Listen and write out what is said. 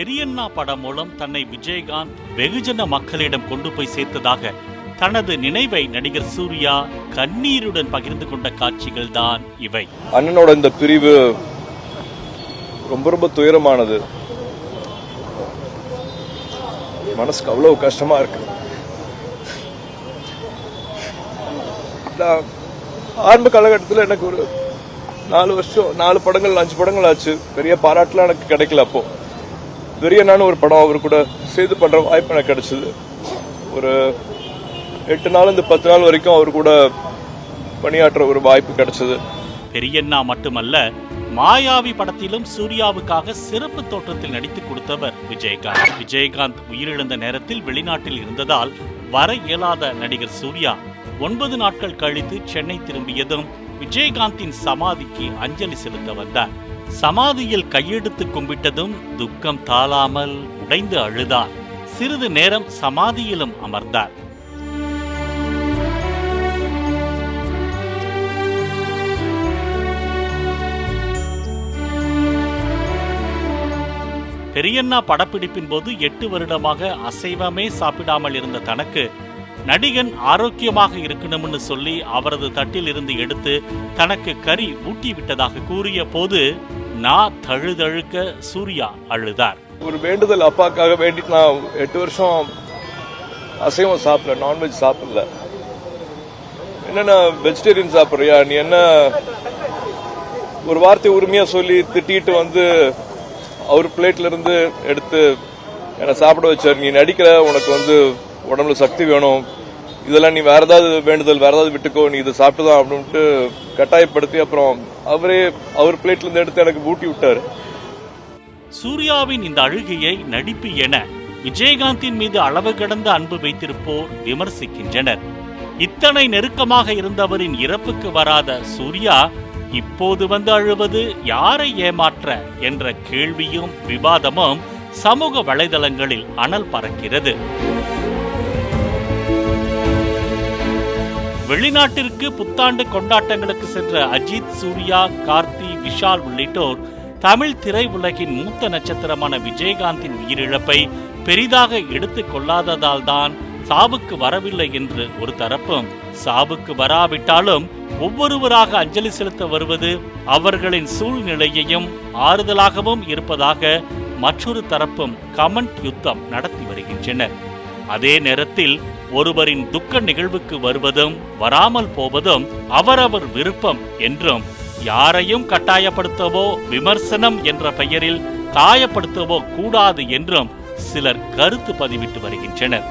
பெரியண்ணா படம் மூலம் தன்னை விஜயகாந்த் வெகுஜன மக்களிடம் கொண்டு போய் சேர்த்ததாக தனது நினைவை நடிகர் சூர்யா கண்ணீருடன் பகிர்ந்து கொண்ட காட்சிகள் தான் இவை. அண்ணனோட இந்த பிரிவு ரொம்ப ரொம்ப துயரமானது. மனசுக்கு அவ்வளவு கஷ்டமா இருக்கு. ஆரம்ப காலகட்டத்தில் எனக்கு ஒரு 4 வருஷம் 4 படங்கள் 5 படங்கள் ஆச்சு. பெரிய பாராட்டுலாம் எனக்கு கிடைக்கல. அப்போ பெரியண்ணான்னு ஒரு படம் அவர் கூட சேர்ந்து பண்ற வாய்ப்பு எனக்கு கிடைச்சது. ஒரு 8 நாள் 10 நாள் வரைக்கும் அவர் கூட பணியாற்ற ஒரு வாய்ப்பு கிடைச்சது. பெரியண்ணா மட்டுமல்ல, மாயாவி படத்திலும் சூர்யாவுக்காக சிறப்பு தோற்றத்தில் நடித்து கொடுத்தவர் விஜயகாந்த். விஜயகாந்த் உயிரிழந்த நேரத்தில் வெளிநாட்டில் இருந்ததால் வர இயலாத நடிகர் சூர்யா 9 நாட்கள் கழித்து சென்னை திரும்பியதும் விஜயகாந்தின் சமாதிக்கு அஞ்சலி செலுத்த வந்தார். சமாதியில் கையெடுத்து கும்பிட்டதும் துக்கம் தாளாமல் உடைந்து அழுதார். சிறிது நேரம் சமாதியிலும் அமர்ந்தார். பெரியண்ணா படப்பிடிப்பின் போது 8 வருடமாக அசைவமே சாப்பிடாமல் இருந்த தனக்கு நடிகன் ஆரோக்கியமாக இருக்கணும்னு சொல்லி அவரது தட்டில் இருந்து எடுத்து தனக்கு கறி ஊட்டி விட்டதாக கூறிய போது நான் தழுதழுக்க சூர்யா அழுதார். ஒரு வேண்டுதல் அப்பாக்காக வேண்டி நான் 8 வருஷம் அசைவம் சாப்பிடல, நான்வெஜ் சாப்பிடல. என்னன்னா வெஜிடேரியன் சாப்பிட்றியா, நீ என்ன ஒரு வார்த்தை உரிமையா சொல்லி திட்டிட்டு வந்து அவர் பிளேட்ல இருந்து எடுத்து என்னை சாப்பிட வச்சார். நீ நடிக்கிற, உனக்கு உடம்புல சக்தி வேணும், இதெல்லாம் நீ வேற ஏதாவது வேண்டுதல் வேற ஏதாவது விட்டுக்கோ, நீ இதை சாப்பிட்டுதான் அப்படின்ட்டு கட்டாயப்படுத்தி அப்புறம் அவர் பிளேட்ல இருந்து எடுத்து எனக்கு ஊட்டி விட்டாரு. சூர்யாவின் இந்த அழுகையை நடிப்பு என விஜயகாந்தின் மீது அளவு கடந்த அன்பு வைத்திருப்போர் விமர்சிக்கின்றனர். இத்தனை நெருக்கமாக இருந்தவரின் இறப்புக்கு வராத சூர்யா இப்போது வந்து அழுவது யாரை ஏமாற்ற என்ற கேள்வியும் விவாதமும் சமூக வலைதளங்களில் அனல் பறக்கிறது. வெளிநாட்டிற்கு புத்தாண்டு கொண்டாட்டங்களுக்கு சென்ற அஜித், சூர்யா, கார்த்தி, விஷால் உள்ளிட்டோர் தமிழ் திரையுலகின் மூத்த நட்சத்திரமான விஜயகாந்தின் உயிரிழப்பை பெரிதாக எடுத்துக் கொள்ளாததால் தான் சாவுக்கு வரவில்லை என்று ஒரு தரப்பும், சாவுக்கு வராவிட்டாலும் ஒவ்வொருவராக அஞ்சலி செலுத்த வருவது அவர்களின் சூழ்நிலையையும் ஆறுதலாகவும் இருப்பதாக மற்றொரு தரப்பும் கமெண்ட் யுத்தம் நடத்தி வருகின்றனர். அதே நேரத்தில் ஒருவரின் துக்க நிகழ்வுக்கு வருவதும் வராமல் போவதும் அவரவர் விருப்பம் என்றும், யாரையும் கட்டாயப்படுத்தவோ விமர்சனம் என்ற பெயரில் காயப்படுத்தவோ கூடாது என்றும் சிலர் கருத்து பதிவிட்டு வருகின்றனர்.